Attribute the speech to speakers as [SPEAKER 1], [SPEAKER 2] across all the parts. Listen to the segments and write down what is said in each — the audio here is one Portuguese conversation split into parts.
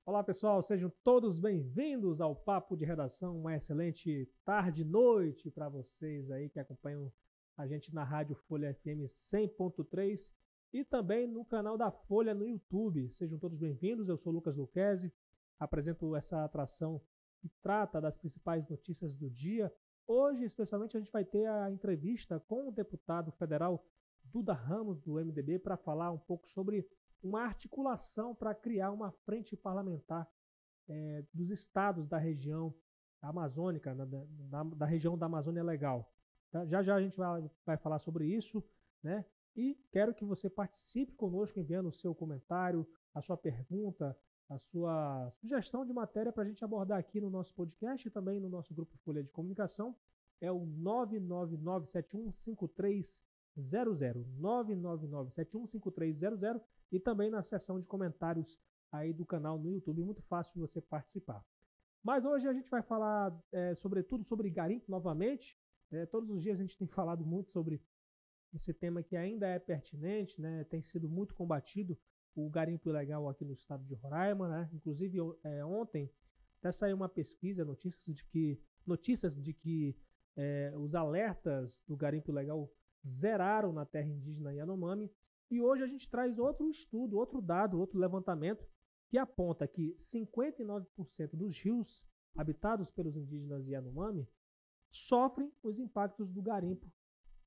[SPEAKER 1] Olá pessoal, sejam todos bem-vindos ao Papo de Redação. Uma excelente tarde e noite para vocês aí que acompanham a gente na Rádio Folha FM 100.3 e também no canal da Folha no YouTube. Sejam todos bem-vindos, eu sou Lucas Luquezzi, apresento essa atração que trata das principais notícias do dia. Hoje, especialmente, a gente vai ter a entrevista com o deputado federal Duda Ramos, do MDB, para falar um pouco sobre uma articulação para criar uma frente parlamentar dos estados da região amazônica, da região da Amazônia Legal. Tá? Já já a gente vai falar sobre isso, né? E quero que você participe conosco enviando o seu comentário, a sua pergunta, a sua sugestão de matéria para a gente abordar aqui no nosso podcast e também no nosso grupo Folha de Comunicação. É o 999715300, 999715300 e também na seção de comentários aí do canal no YouTube. Muito fácil de você participar. Mas hoje a gente vai falar sobretudo sobre garimpo novamente. Todos os dias a gente tem falado muito sobre esse tema que ainda é pertinente, né? Tem sido muito combatido o garimpo ilegal aqui no estado de Roraima, né? Inclusive ontem até saiu uma pesquisa, notícias de que os alertas do garimpo ilegal zeraram na terra indígena Yanomami. E hoje a gente traz outro estudo, outro dado, outro levantamento que aponta que 59% dos rios habitados pelos indígenas Yanomami sofrem os impactos do garimpo,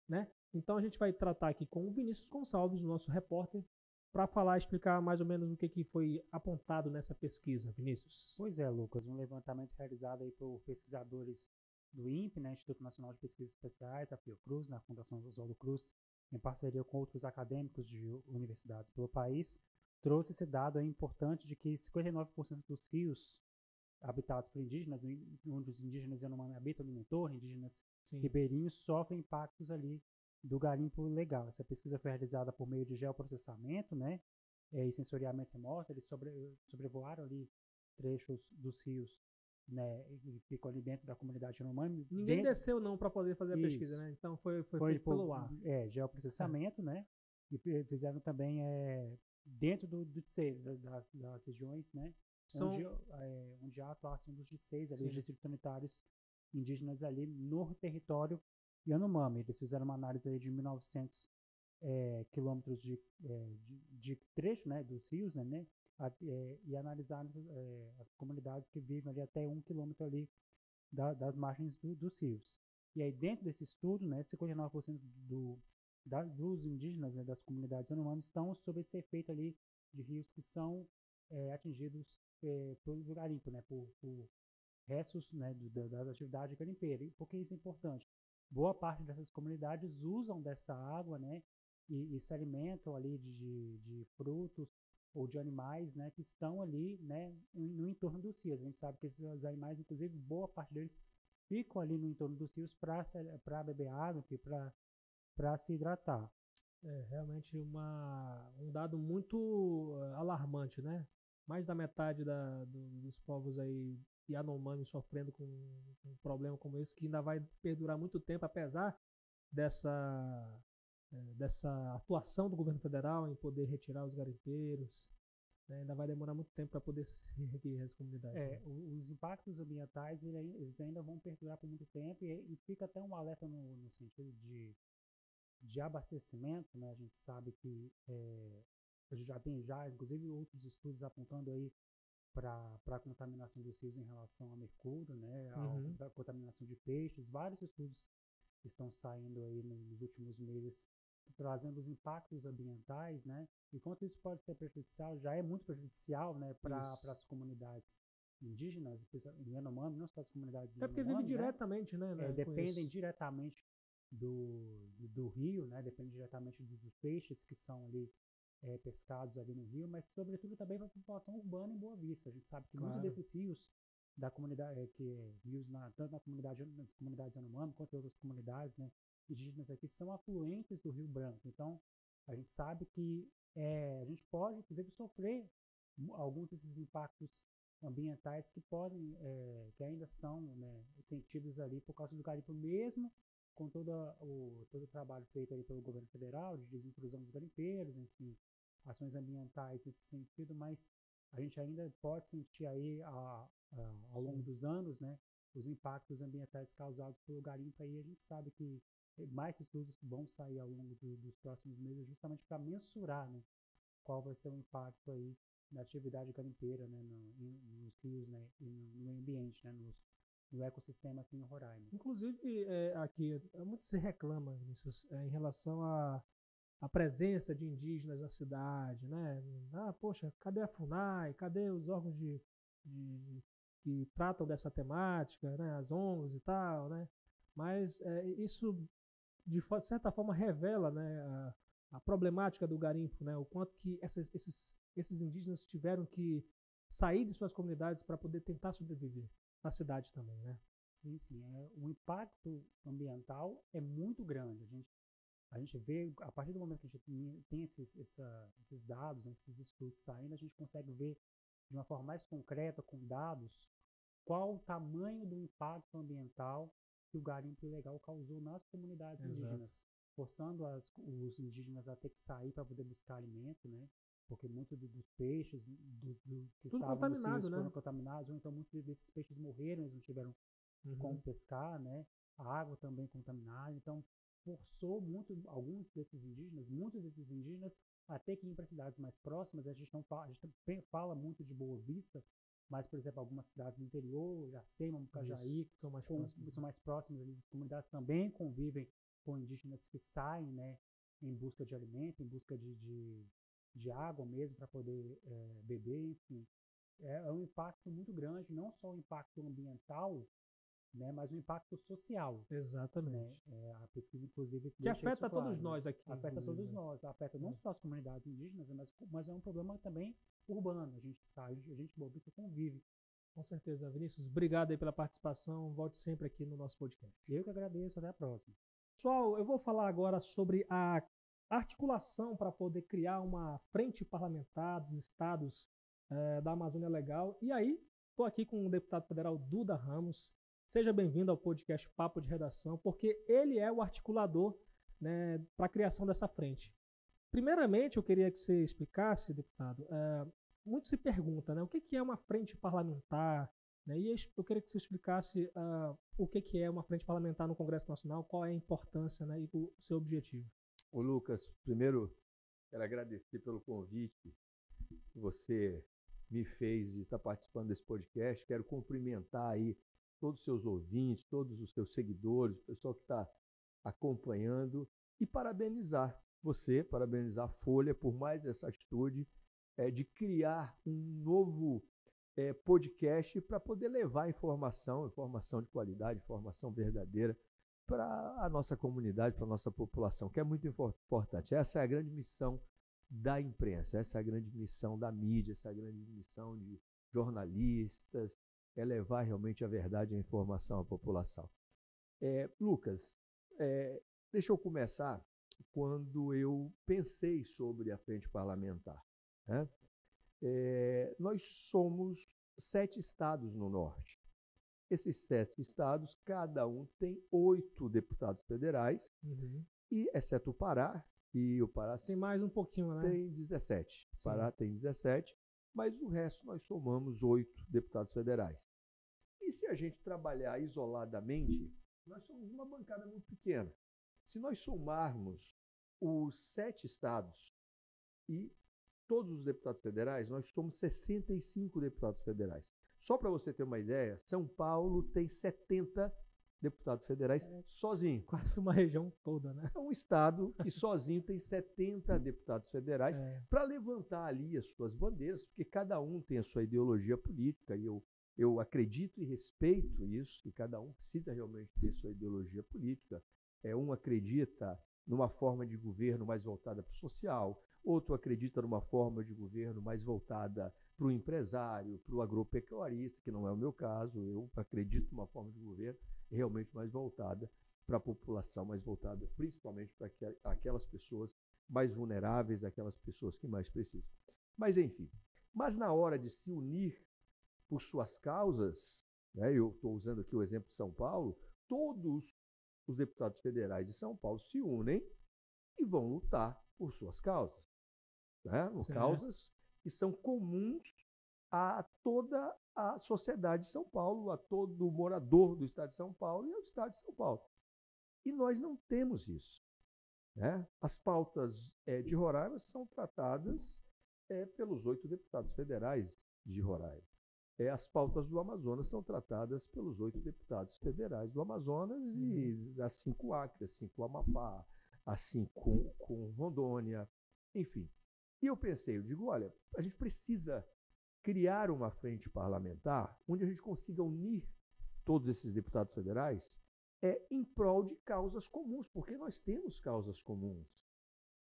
[SPEAKER 1] né? Então a gente vai tratar aqui com o Vinícius Gonçalves, o nosso repórter, para explicar mais ou menos o que foi apontado nessa pesquisa. Vinícius.
[SPEAKER 2] Pois é, Lucas, um levantamento realizado aí por pesquisadores do INPE, né, Instituto Nacional de Pesquisas Especiais, a Fiocruz, na Fundação Oswaldo Cruz, em parceria com outros acadêmicos de universidades pelo país, trouxe esse dado aí importante de que 59% dos rios habitados por indígenas, onde os indígenas Yanomami habitam no entorno, indígenas ribeirinhos, sofrem impactos ali do garimpo legal. Essa pesquisa foi realizada por meio de geoprocessamento, né, e sensoriamento remoto. Eles sobrevoaram ali trechos dos rios, né, e ficam ali dentro da comunidade Yanomami.
[SPEAKER 1] Ninguém desceu não para poder fazer a pesquisa, né? Então foi feito pelo ar.
[SPEAKER 2] Geoprocessamento, né? E fizeram também dentro das regiões, né? Onde há atuação dos D6, ali, os distritos sanitários indígenas ali no território Yanomami. Eles fizeram uma análise ali de 1.900 quilômetros de trecho, né, dos rios, né? E analisaram as comunidades que vivem ali até 1 quilômetro ali das margens dos rios. E aí, dentro desse estudo, né, 59% dos indígenas, né, das comunidades Yanomami estão sob esse efeito ali de rios que são atingidos pelo garimpo, né, por restos, né, da atividade garimpeira. E por que isso é importante? Boa parte dessas comunidades usam dessa água, né, e se alimentam ali de frutos ou de animais, né, que estão ali, né, no entorno dos rios. A gente sabe que esses animais, inclusive, boa parte deles ficam ali no entorno dos rios para beber água, para se hidratar.
[SPEAKER 1] É realmente um dado muito alarmante, né? Mais da metade dos povos aí Yanomami sofrendo com um problema como esse, que ainda vai perdurar muito tempo, apesar dessa atuação do governo federal em poder retirar os garimpeiros. Né? Ainda vai demorar muito tempo para poder se reerguer as comunidades.
[SPEAKER 2] Os impactos ambientais eles ainda vão perdurar por muito tempo e fica até um alerta no sentido de abastecimento, né? A gente sabe que a gente já tem inclusive outros estudos apontando aí para a contaminação dos rios em relação a mercúrio, né? A contaminação de peixes. Vários estudos estão saindo aí nos últimos meses trazendo os impactos ambientais, né? E quanto isso pode ser prejudicial, já é muito prejudicial, né, para as comunidades indígenas, em Yanomami, não só as comunidades
[SPEAKER 1] Yanomami. É porque vive diretamente, né?
[SPEAKER 2] Dependem diretamente do rio, né? Dependem diretamente dos peixes que são ali pescados ali no rio, mas sobretudo também para a população urbana em Boa Vista. A gente sabe que muitos desses rios da comunidade, tanto nas comunidades Yanomami quanto em outras comunidades, né, indígenas aqui, são afluentes do Rio Branco. Então, a gente sabe que a gente pode, inclusive, sofrer alguns desses impactos ambientais que ainda são, né, sentidos ali por causa do garimpo, mesmo com todo o trabalho feito ali pelo governo federal de desintrusão dos garimpeiros, enfim, ações ambientais nesse sentido, mas a gente ainda pode sentir aí ao longo dos anos, né, os impactos ambientais causados pelo garimpo. Aí a gente sabe que mais estudos vão sair ao longo dos próximos meses justamente para mensurar, né, qual vai ser o impacto aí da atividade garimpeira, né, nos rios, né, e no meio ambiente, né, no ecossistema aqui em Roraima.
[SPEAKER 1] Inclusive, aqui, muito se reclama, Vinícius, em relação à presença de indígenas na cidade, né? Ah, poxa, cadê a FUNAI? Cadê os órgãos que tratam dessa temática, né? As ONGs e tal, né? Mas isso, de certa forma, revela, né, a problemática do garimpo, né? O quanto que esses indígenas tiveram que sair de suas comunidades para poder tentar sobreviver na cidade também, né?
[SPEAKER 2] Sim, sim. O impacto ambiental é muito grande. A gente vê, a partir do momento que a gente tem esses dados, né, esses estudos saindo, a gente consegue ver de uma forma mais concreta, com dados, qual o tamanho do impacto ambiental que o garimpo ilegal causou nas comunidades indígenas, forçando os indígenas a ter que sair para poder buscar alimento, né? Porque muitos dos peixes que estavam nos rios foram contaminados, ou então muitos desses peixes morreram, eles não tiveram como pescar, né? A água também contaminada. Então, forçou muitos desses indígenas a ter que ir para cidades mais próximas. A gente fala muito de Boa Vista, mas, por exemplo, algumas cidades do interior, Iracema, Mucajaí, são mais próximas ali. As comunidades também convivem com indígenas que saem, né, em busca de alimento, em busca de água mesmo para poder beber, enfim. É um impacto muito grande, não só o impacto ambiental, né, mas o impacto social.
[SPEAKER 1] Exatamente.
[SPEAKER 2] Né? A pesquisa, inclusive,
[SPEAKER 1] que afeta
[SPEAKER 2] claro,
[SPEAKER 1] todos nós aqui.
[SPEAKER 2] Afeta todos nós, afeta não só as comunidades indígenas, mas é um problema também urbano. A gente Boa Vista convive.
[SPEAKER 1] Com certeza, Vinícius. Obrigado aí pela participação. Volte sempre aqui no nosso podcast.
[SPEAKER 2] Eu que agradeço. Até a próxima.
[SPEAKER 1] Pessoal, eu vou falar agora sobre a articulação para poder criar uma frente parlamentar dos estados da Amazônia Legal. E aí, estou aqui com o deputado federal Duda Ramos. Seja bem-vindo ao podcast Papo de Redação, porque ele é o articulador, né, para a criação dessa frente. Primeiramente, eu queria que você explicasse, deputado, muito se pergunta, né, o que é uma frente parlamentar, né, e eu queria que você explicasse o que é uma frente parlamentar no Congresso Nacional, qual é a importância, né, e o seu objetivo.
[SPEAKER 3] Ô Lucas, primeiro quero agradecer pelo convite que você me fez de estar participando desse podcast. Quero cumprimentar aí todos os seus ouvintes, todos os seus seguidores, o pessoal que está acompanhando, e parabenizar você, parabenizar a Folha por mais essa atitude de criar um novo podcast para poder levar informação de qualidade, informação verdadeira para a nossa comunidade, para a nossa população, que é muito importante. Essa é a grande missão da imprensa, essa é a grande missão da mídia, essa é a grande missão de jornalistas, é levar realmente a verdade e a informação à população. Lucas, deixa eu começar quando eu pensei sobre a frente parlamentar. Né? Nós somos 7 estados no norte. Esses 7 estados, cada um tem 8 deputados federais, e exceto o Pará, e o Pará
[SPEAKER 1] tem mais um pouquinho, né?
[SPEAKER 3] Tem 17. O Pará tem 17, mas o resto nós somamos 8 deputados federais. E se a gente trabalhar isoladamente, nós somos uma bancada muito pequena. Se nós somarmos os 7 estados e todos os deputados federais, nós somos 65 deputados federais. Só para você ter uma ideia, São Paulo tem 70 deputados federais sozinho.
[SPEAKER 1] Quase uma região toda, né?
[SPEAKER 3] É um estado que sozinho tem 70 deputados federais para levantar ali as suas bandeiras, porque cada um tem a sua ideologia política, e eu acredito e respeito isso, que cada um precisa realmente ter sua ideologia política. Um acredita numa forma de governo mais voltada para o social, outro acredita numa forma de governo mais voltada para o empresário, para o agropecuarista, que não é o meu caso. Eu acredito numa forma de governo realmente mais voltada para a população, mais voltada principalmente para aquelas pessoas mais vulneráveis, aquelas pessoas que mais precisam. Mas, enfim, na hora de se unir por suas causas, né, eu estou usando aqui o exemplo de São Paulo, todos os deputados federais de São Paulo se unem e vão lutar por suas causas. Né? Causas que são comuns a toda a sociedade de São Paulo, a todo morador do estado de São Paulo e ao estado de São Paulo. E nós não temos isso, né? As pautas de Roraima são tratadas pelos 8 deputados federais de Roraima. As pautas do Amazonas são tratadas pelos 8 deputados federais do Amazonas e assim com Acre, assim com Amapá, assim com Rondônia, enfim. E eu pensei, eu digo, olha, a gente precisa criar uma frente parlamentar onde a gente consiga unir todos esses deputados federais em prol de causas comuns, porque nós temos causas comuns.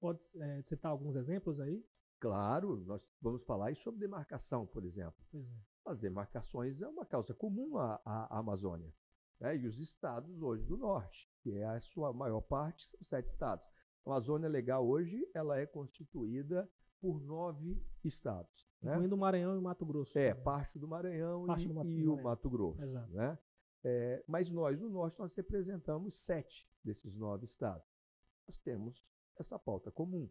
[SPEAKER 1] Pode citar alguns exemplos aí?
[SPEAKER 3] Claro, nós vamos falar aí sobre demarcação, por exemplo.
[SPEAKER 1] Pois é.
[SPEAKER 3] As demarcações é uma causa comum à Amazônia, né? E os estados hoje do norte, que é a sua maior parte, são 7 estados. A Amazônia Legal hoje ela é constituída por 9 estados.
[SPEAKER 1] Incluindo o Maranhão e o Mato Grosso.
[SPEAKER 3] Parte do Maranhão
[SPEAKER 1] e
[SPEAKER 3] o Mato Grosso.
[SPEAKER 1] Exato.
[SPEAKER 3] Né? Mas nós, no norte, nós representamos 7 desses 9 estados. Nós temos essa pauta comum.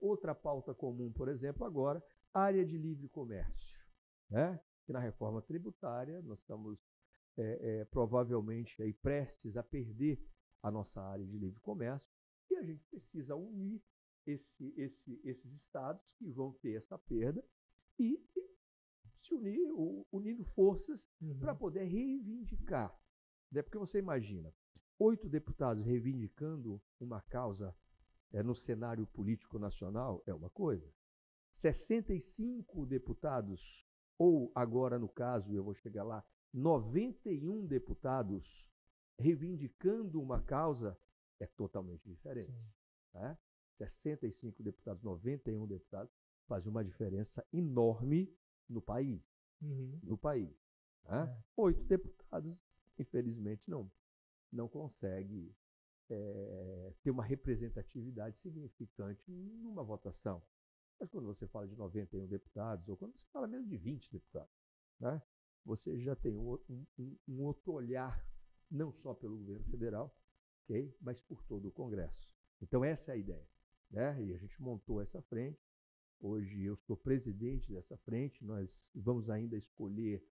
[SPEAKER 3] Outra pauta comum, por exemplo, agora, área de livre comércio. Né? Que na reforma tributária nós estamos provavelmente aí prestes a perder a nossa área de livre comércio e a gente precisa unir esses estados que vão ter essa perda e se unir, unindo forças para poder reivindicar. Né? Porque você imagina, 8 deputados reivindicando uma causa no cenário político nacional é uma coisa. 65 deputados, ou agora no caso, eu vou chegar lá, 91 deputados reivindicando uma causa é totalmente diferente. Né? 65 deputados, 91 deputados, fazem uma diferença enorme no país. No país. Né? 8 deputados, infelizmente, não consegue ter uma representatividade significante numa votação. Mas quando você fala de 91 deputados, ou quando você fala mesmo de 20 deputados, né, você já tem um outro olhar, não só pelo governo federal, okay, mas por todo o Congresso. Então essa é a ideia. Né? E a gente montou essa frente. Hoje eu sou presidente dessa frente, nós vamos ainda escolher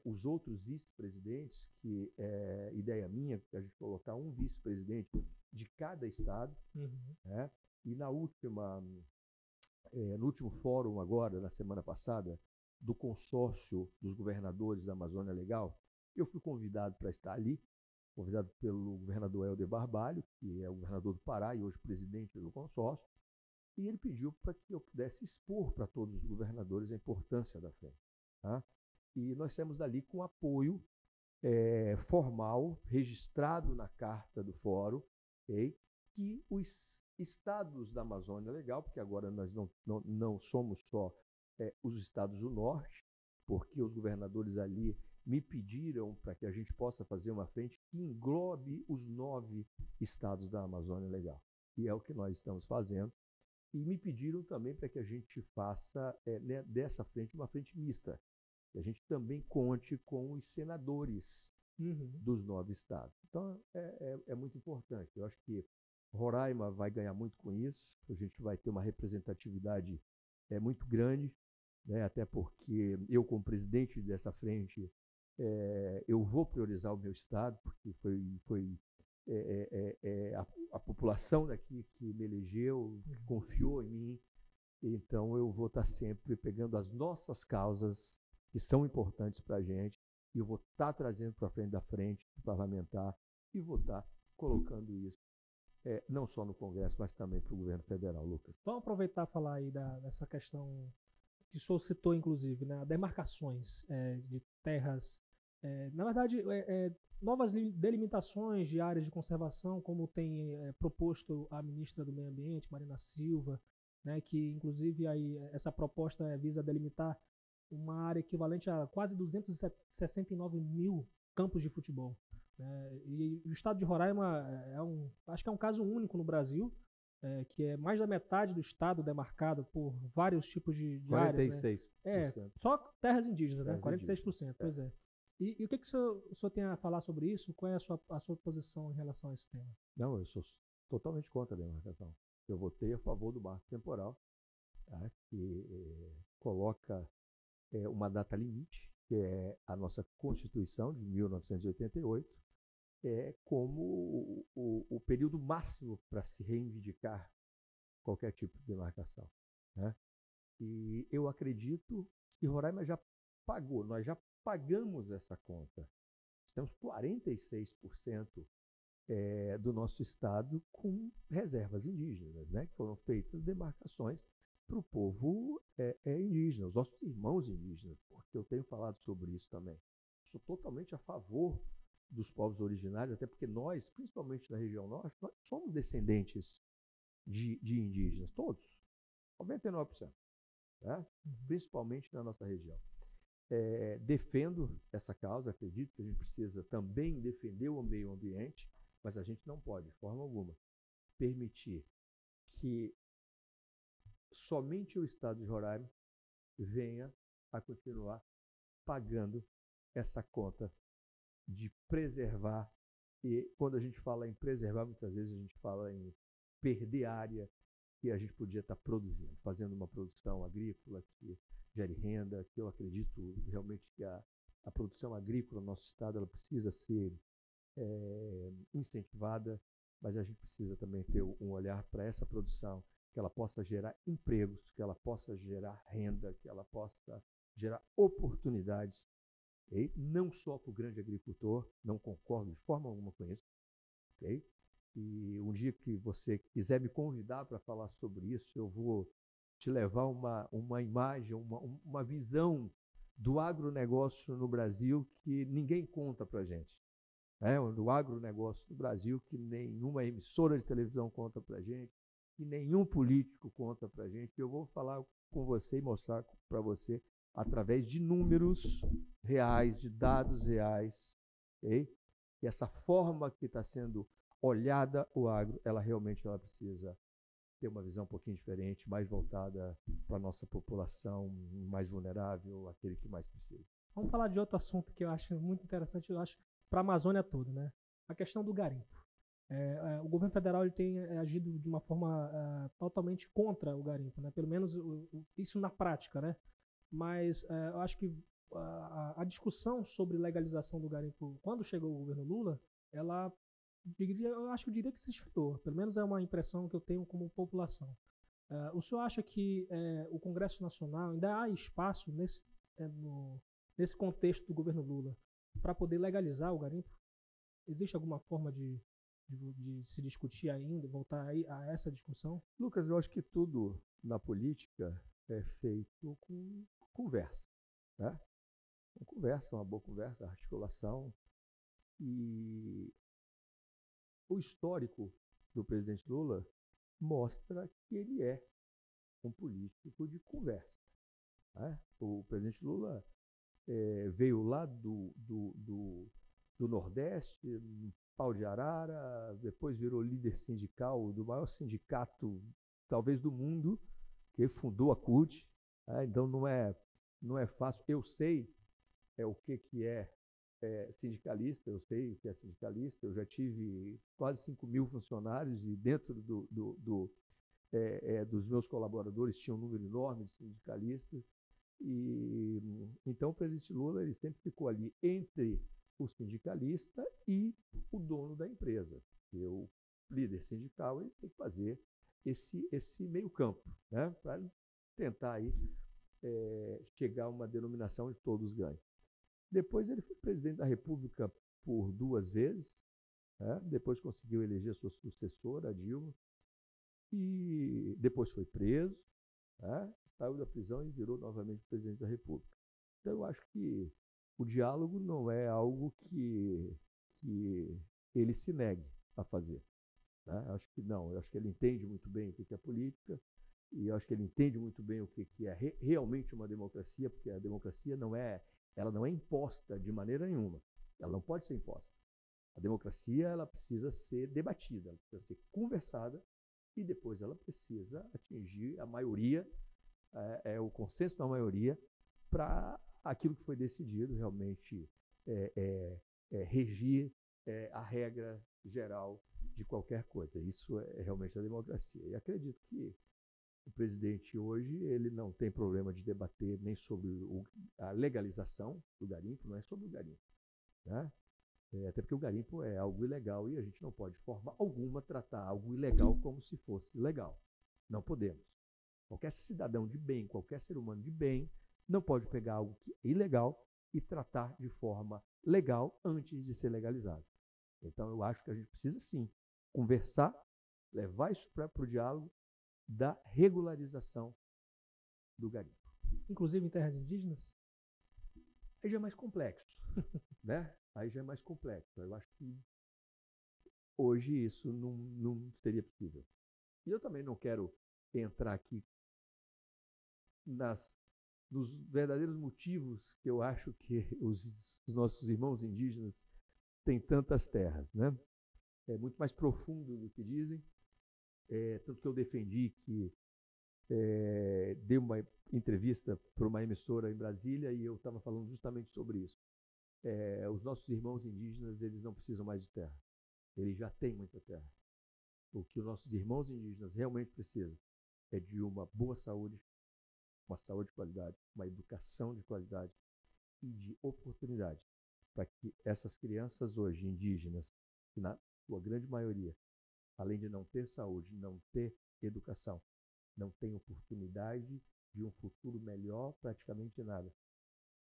[SPEAKER 3] os outros vice-presidentes, que é ideia minha, a gente colocar um vice-presidente de cada estado. Né? E no último fórum agora, na semana passada, do consórcio dos governadores da Amazônia Legal, eu fui convidado para estar ali, convidado pelo governador Helder Barbalho, que é o governador do Pará e hoje presidente do consórcio, e ele pediu para que eu pudesse expor para todos os governadores a importância da frente. Tá? E nós saímos dali com apoio formal, registrado na carta do fórum, okay? Que os estados da Amazônia Legal, porque agora nós não somos só os estados do norte, porque os governadores ali me pediram para que a gente possa fazer uma frente que englobe os 9 estados da Amazônia Legal. E é o que nós estamos fazendo. E me pediram também para que a gente faça dessa frente uma frente mista. Que a gente também conte com os senadores dos 9 estados. Então, é muito importante. Eu acho que Roraima vai ganhar muito com isso. A gente vai ter uma representatividade muito grande, né? Até porque eu, como presidente dessa frente, eu vou priorizar o meu estado, porque foi a população daqui que me elegeu, que confiou em mim. Então, eu vou estar sempre pegando as nossas causas, que são importantes para a gente, e eu vou estar trazendo para frente da frente parlamentar e vou estar colocando isso, não só no Congresso, mas também para o governo federal, Lucas.
[SPEAKER 1] Vamos aproveitar e falar aí dessa questão que o senhor citou, inclusive, né, demarcações de terras, na verdade, novas delimitações de áreas de conservação, como tem proposto a ministra do Meio Ambiente, Marina Silva, né, que inclusive aí, essa proposta visa delimitar uma área equivalente a quase 269 mil campos de futebol. Né? E o estado de Roraima acho que é um caso único no Brasil, que é mais da metade do estado demarcado por vários tipos de
[SPEAKER 3] 46%.
[SPEAKER 1] áreas. Né? Só terras indígenas, né? 46%, pois é. E o que o senhor tem a falar sobre isso? Qual é a sua posição em relação a esse tema?
[SPEAKER 3] Não, eu sou totalmente contra a demarcação. Eu votei a favor do marco temporal, tá? Que coloca uma data limite, que é a nossa Constituição de 1988, como o período máximo para se reivindicar qualquer tipo de demarcação, né? E eu acredito que Roraima já pagou, nós já pagamos essa conta. Nós temos 46% do nosso estado com reservas indígenas, né? Que foram feitas demarcações para o povo indígena, os nossos irmãos indígenas, porque eu tenho falado sobre isso também. Sou totalmente a favor dos povos originários, até porque nós, principalmente na região norte, nós somos descendentes de indígenas, todos, 99%, né? Principalmente na nossa região. Defendo essa causa, acredito que a gente precisa também defender o meio ambiente, mas a gente não pode, de forma alguma, permitir que somente o estado de Roraima venha a continuar pagando essa conta de preservar. E quando a gente fala em preservar, muitas vezes a gente fala em perder área que a gente podia estar produzindo, fazendo uma produção agrícola que gere renda, que eu acredito realmente que a produção agrícola no nosso estado ela precisa ser incentivada, mas a gente precisa também ter um olhar para essa produção, que ela possa gerar empregos, que ela possa gerar renda, que ela possa gerar oportunidades, okay? Não só para o grande agricultor, não concordo de forma alguma com isso, okay? E um dia que você quiser me convidar para falar sobre isso, eu vou te levar uma imagem, uma visão do agronegócio no Brasil que ninguém conta para a gente. Do agronegócio no Brasil que nenhuma emissora de televisão conta para a gente, que nenhum político conta para a gente. Eu vou falar com você e mostrar para você através de números reais, de dados reais, okay? E essa forma que está sendo olhada o agro, ela precisa ter uma visão um pouquinho diferente, mais voltada para a nossa população mais vulnerável, aquele que mais precisa.
[SPEAKER 1] Vamos falar de outro assunto que eu acho muito interessante, eu acho, para a Amazônia toda, né? A questão do garimpo. O governo federal ele tem agido de uma forma totalmente contra o garimpo, né? Pelo menos isso na prática, né? Mas eu acho que a discussão sobre legalização do garimpo, quando chegou o governo Lula, eu acho que eu diria que se esfriou. Pelo menos é uma impressão que eu tenho como população. O senhor acha que o Congresso Nacional ainda há espaço nesse contexto do governo Lula para poder legalizar o garimpo? Existe alguma forma de se discutir ainda, voltar a essa discussão?
[SPEAKER 3] Lucas, eu acho que tudo na política é feito com conversa, né? Uma conversa, uma boa conversa, articulação. E o histórico do presidente Lula mostra que ele é um político de conversa, né? O presidente Lula veio lá do Nordeste, Pau de Arara, depois virou líder sindical do maior sindicato, talvez do mundo, que fundou a CUT. Então não é fácil. Eu sei o que é sindicalista, eu sei o que é sindicalista. Eu já tive quase 5.000 funcionários e dentro dos meus colaboradores tinha um número enorme de sindicalistas. E então o presidente Lula ele sempre ficou ali entre o sindicalista e o dono da empresa. E o líder sindical ele tem que fazer esse meio campo, né, para tentar aí, chegar a uma denominação de todos ganham. Depois ele foi presidente da República por 2 vezes, né? Depois conseguiu eleger sua sucessora, a Dilma, e depois foi preso, né? Saiu da prisão e virou novamente presidente da República. Então eu acho que o diálogo não é algo que ele se negue a fazer, né? Eu acho que não, eu acho que ele entende muito bem o que é política, e eu acho que ele entende muito bem o que é realmente uma democracia, porque a democracia ela não é imposta de maneira nenhuma, ela não pode ser imposta. A democracia ela precisa ser debatida, ela precisa ser conversada, e depois ela precisa atingir a maioria, o consenso da maioria, para aquilo que foi decidido realmente regir a regra geral de qualquer coisa. Isso é realmente a democracia. E acredito que O presidente hoje, ele não tem problema de debater nem sobre a legalização do garimpo, não é sobre o garimpo, né? Até porque o garimpo é algo ilegal e a gente não pode, de forma alguma, tratar algo ilegal como se fosse legal. Não podemos. Qualquer cidadão de bem, qualquer ser humano de bem, não pode pegar algo que é ilegal e tratar de forma legal antes de ser legalizado. Então, eu acho que a gente precisa, sim, conversar, levar isso para o diálogo da regularização do garimpo.
[SPEAKER 1] Inclusive em terras indígenas?
[SPEAKER 3] Aí já é mais complexo, né? Aí já é mais complexo. Eu acho que hoje isso não seria possível. E eu também não quero entrar aqui nos verdadeiros motivos que eu acho que os nossos irmãos indígenas têm tantas terras, né? É muito mais profundo do que dizem. Tanto que eu defendi que dei uma entrevista para uma emissora em Brasília e eu estava falando justamente sobre isso. Os nossos irmãos indígenas, eles não precisam mais de terra. Eles já têm muita terra. O que os nossos irmãos indígenas realmente precisam é de uma boa saúde, uma saúde de qualidade, uma educação de qualidade e de oportunidade para que essas crianças hoje indígenas, que na sua grande maioria, além de não ter saúde, não ter educação, não têm oportunidade de um futuro melhor, praticamente nada.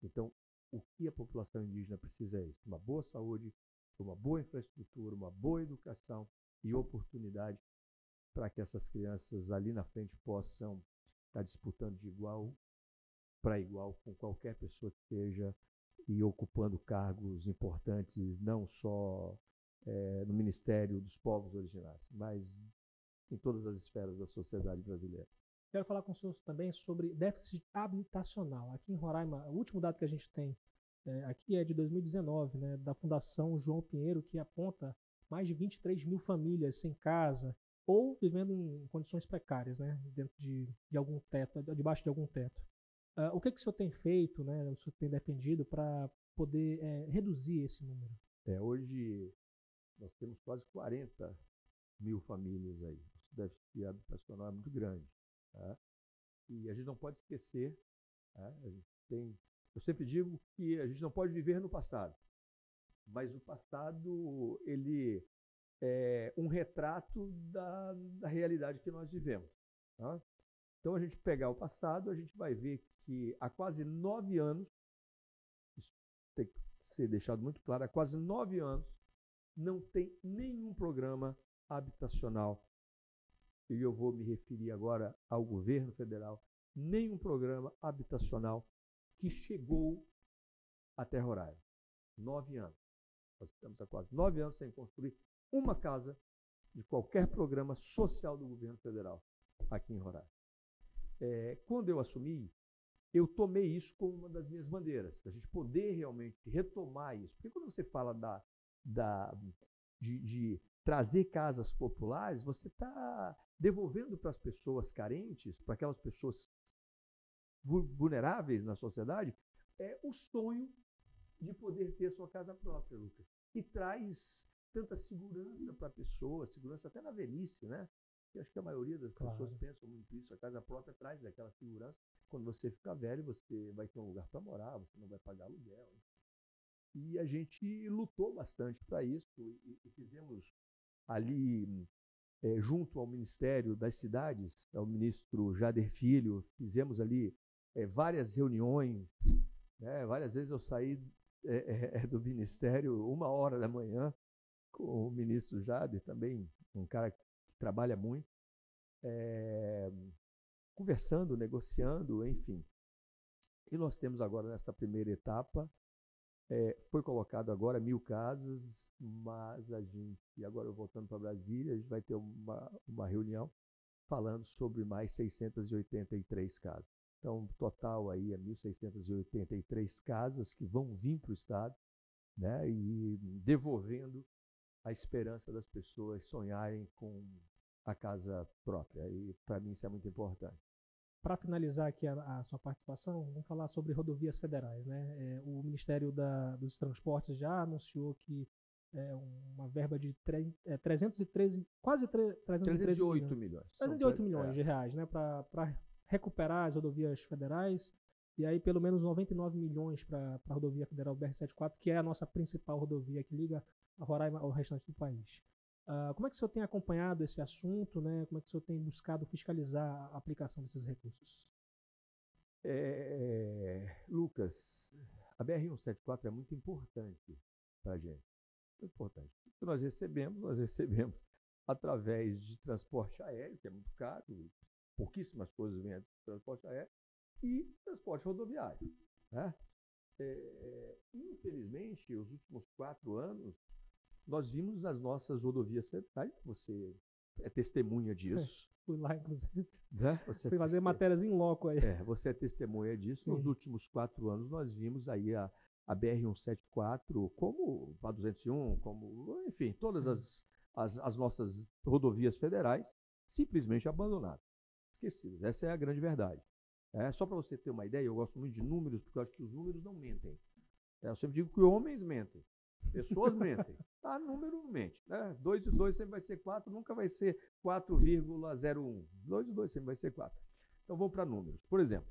[SPEAKER 3] Então, o que a população indígena precisa é isso: uma boa saúde, uma boa infraestrutura, uma boa educação e oportunidade para que essas crianças ali na frente possam estar disputando de igual para igual com qualquer pessoa que esteja e ocupando cargos importantes, não só no Ministério dos Povos Originários, mas em todas as esferas da sociedade brasileira.
[SPEAKER 1] Quero falar com o senhor também sobre déficit habitacional. Aqui em Roraima, o último dado que a gente tem aqui é de 2019, né, da Fundação João Pinheiro, que aponta mais de 23 mil famílias sem casa ou vivendo em condições precárias, né, dentro de algum teto, debaixo de algum teto. O que o senhor tem feito, né, o senhor tem defendido para poder reduzir esse número?
[SPEAKER 3] Hoje nós temos quase 40 mil famílias aí. O déficit habitacional é muito grande. Tá? E a gente não pode esquecer, tá? Eu sempre digo que a gente não pode viver no passado, mas o passado ele é um retrato da realidade que nós vivemos. Tá? Então, a gente pegar o passado, a gente vai ver que há quase 9 anos, isso tem que ser deixado muito claro, há quase 9 anos, não tem nenhum programa habitacional, e eu vou me referir agora ao governo federal, nenhum programa habitacional que chegou até Roraima. 9 anos. Nós estamos há quase 9 anos sem construir uma casa de qualquer programa social do governo federal aqui em Roraima. Quando eu assumi, eu tomei isso como uma das minhas bandeiras, a gente poder realmente retomar isso. Porque quando você fala de trazer casas populares, você está devolvendo para as pessoas carentes, para aquelas pessoas vulneráveis na sociedade, o sonho de poder ter sua casa própria, Lucas. E traz tanta segurança para a pessoa, segurança até na velhice, né? Eu acho que a maioria das pessoas pensam muito isso. A casa própria traz aquela segurança. Quando você ficar velho, você vai ter um lugar para morar, você não vai pagar aluguel. E a gente lutou bastante para isso e fizemos ali, junto ao Ministério das Cidades, ao ministro Jader Filho, fizemos ali várias reuniões, né? Várias vezes eu saí do Ministério 1h da manhã com o ministro Jader, também um cara que trabalha muito, conversando, negociando, enfim. E nós temos agora, nessa primeira etapa, foi colocado agora 1.000 casas, mas a gente, agora eu voltando para Brasília, a gente vai ter uma reunião falando sobre mais 683 casas. Então, total aí é 1.683 casas que vão vir para o Estado, né, e devolvendo a esperança das pessoas sonharem com a casa própria. E para mim isso é muito importante.
[SPEAKER 1] Para finalizar aqui a sua participação, vamos falar sobre rodovias federais, né? O Ministério dos Transportes já anunciou que uma verba de 313, quase 308
[SPEAKER 3] milhões.
[SPEAKER 1] 308 milhões de reais, né, para recuperar as rodovias federais, e aí pelo menos 99 milhões para a rodovia federal BR-174, que é a nossa principal rodovia que liga a Roraima ao restante do país. Como é que o senhor tem acompanhado esse assunto, né? Como é que o senhor tem buscado fiscalizar a aplicação desses recursos?
[SPEAKER 3] Lucas, a BR-174 é muito importante para a gente. Muito importante. O que nós recebemos através de transporte aéreo, que é muito caro, pouquíssimas coisas vêm de transporte aéreo, e transporte rodoviário. Né? Infelizmente, os últimos 4 anos, nós vimos as nossas rodovias federais, você é testemunha disso.
[SPEAKER 1] Fui lá, inclusive.
[SPEAKER 3] Né?
[SPEAKER 1] Fui fazer matérias em loco aí.
[SPEAKER 3] Você é testemunha disso.
[SPEAKER 1] Sim.
[SPEAKER 3] Nos últimos 4 anos, nós vimos aí a BR-174 como a 201, como, enfim, todas as nossas rodovias federais simplesmente abandonadas, esquecidas. Essa é a grande verdade. Só para você ter uma ideia, eu gosto muito de números, porque eu acho que os números não mentem. Eu sempre digo que homens mentem, pessoas mentem. Número mente. 2 e 2 sempre vai ser 4, nunca vai ser 4,01. 2 e 2 sempre vai ser 4. Então vou para números. Por exemplo,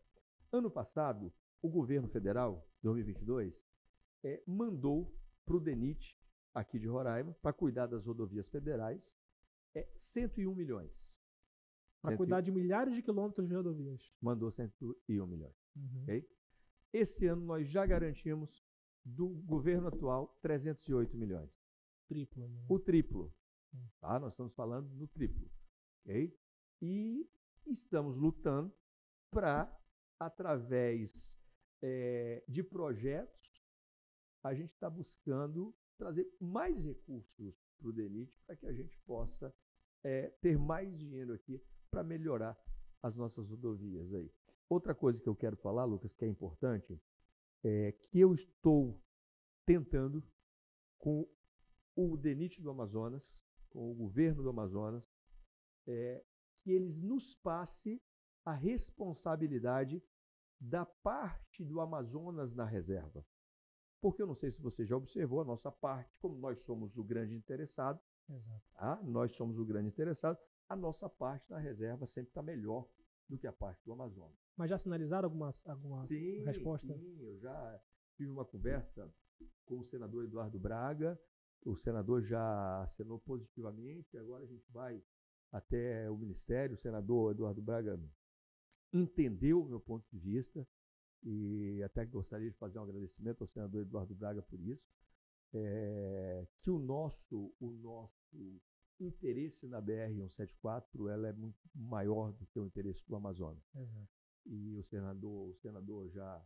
[SPEAKER 3] ano passado, o governo federal, 2022, mandou para o DENIT, aqui de Roraima, para cuidar das rodovias federais, 101 milhões.
[SPEAKER 1] Para cuidar de milhares de quilômetros de rodovias.
[SPEAKER 3] Mandou 101 milhões.
[SPEAKER 1] Uhum.
[SPEAKER 3] Okay? Esse ano nós já garantimos do governo atual 308 milhões.
[SPEAKER 1] Triplo. Né?
[SPEAKER 3] O triplo. Tá? Nós estamos falando no triplo. Okay? E estamos lutando para, através de projetos, a gente está buscando trazer mais recursos para o DENIT para que a gente possa ter mais dinheiro aqui para melhorar as nossas rodovias aí. Outra coisa que eu quero falar, Lucas, que é importante, é que eu estou tentando com o DENIT do Amazonas, com o governo do Amazonas, que eles nos passem a responsabilidade da parte do Amazonas na reserva. Porque eu não sei se você já observou a nossa parte, como nós somos o grande interessado.
[SPEAKER 1] Exato.
[SPEAKER 3] Nós somos o grande interessado, a nossa parte na reserva sempre está melhor do que a parte do Amazonas.
[SPEAKER 1] Mas já sinalizaram alguma resposta?
[SPEAKER 3] Sim, eu já tive uma conversa com o senador Eduardo Braga, o senador já assinou positivamente, agora a gente vai até o Ministério, o senador Eduardo Braga entendeu o meu ponto de vista, e até gostaria de fazer um agradecimento ao senador Eduardo Braga por isso, que o nosso interesse na BR-174 ela é muito maior do que o interesse do Amazonas.
[SPEAKER 1] Exato.
[SPEAKER 3] E o senador já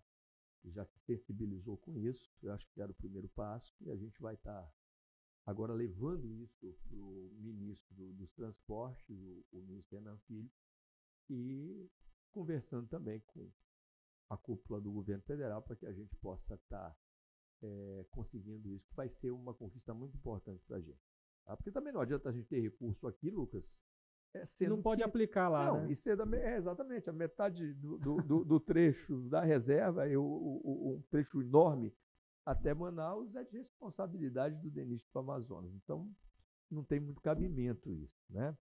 [SPEAKER 3] se sensibilizou com isso, eu acho que era o primeiro passo, e a gente vai estar agora levando isso para o ministro dos Transportes, o ministro Renan Filho, e conversando também com a cúpula do governo federal para que a gente possa estar conseguindo isso, que vai ser uma conquista muito importante para a gente. Tá? Porque também não adianta a gente ter recurso aqui, Lucas.
[SPEAKER 1] Não pode aplicar lá.
[SPEAKER 3] Não,
[SPEAKER 1] né?
[SPEAKER 3] E ser exatamente a metade do trecho da reserva, um trecho enorme até Manaus, é de responsabilidade do DENIT do Amazonas. Então, não tem muito cabimento isso. Né?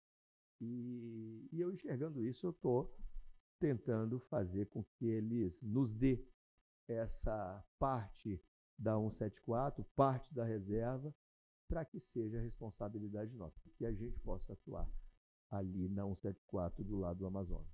[SPEAKER 3] E eu enxergando isso, eu estou tentando fazer com que eles nos dê essa parte da 174, parte da reserva, para que seja responsabilidade nossa, para que a gente possa atuar ali na 174 do lado do Amazonas.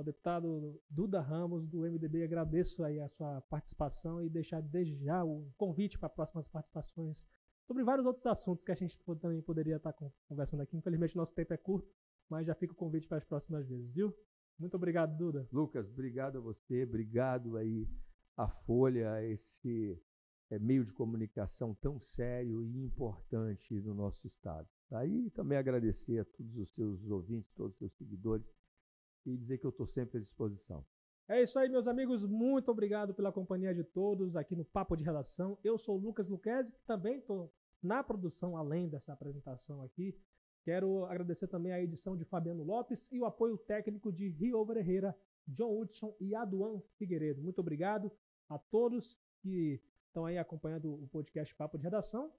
[SPEAKER 1] Deputado Duda Ramos, do MDB, agradeço aí a sua participação e deixar desde já o convite para próximas participações sobre vários outros assuntos que a gente também poderia estar conversando aqui. Infelizmente, nosso tempo é curto, mas já fica o convite para as próximas vezes, viu? Muito obrigado, Duda.
[SPEAKER 3] Lucas, obrigado a você, obrigado aí à Folha, esse meio de comunicação tão sério e importante no nosso estado. Aí também agradecer a todos os seus ouvintes, todos os seus seguidores e dizer que eu estou sempre à disposição.
[SPEAKER 1] É isso aí, meus amigos. Muito obrigado pela companhia de todos aqui no Papo de Redação. Eu sou o Lucas Luquezzi, que também estou na produção além dessa apresentação aqui. Quero agradecer também a edição de Fabiano Lopes e o apoio técnico de Riover Herrera, John Hudson e Aduan Figueiredo. Muito obrigado a todos que estão aí acompanhando o podcast Papo de Redação.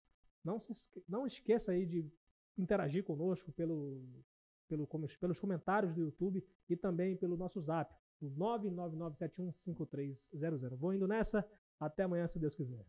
[SPEAKER 1] Não esqueça aí de interagir conosco pelos comentários do YouTube e também pelo nosso zap, o 999715300. Vou indo nessa, até amanhã, se Deus quiser.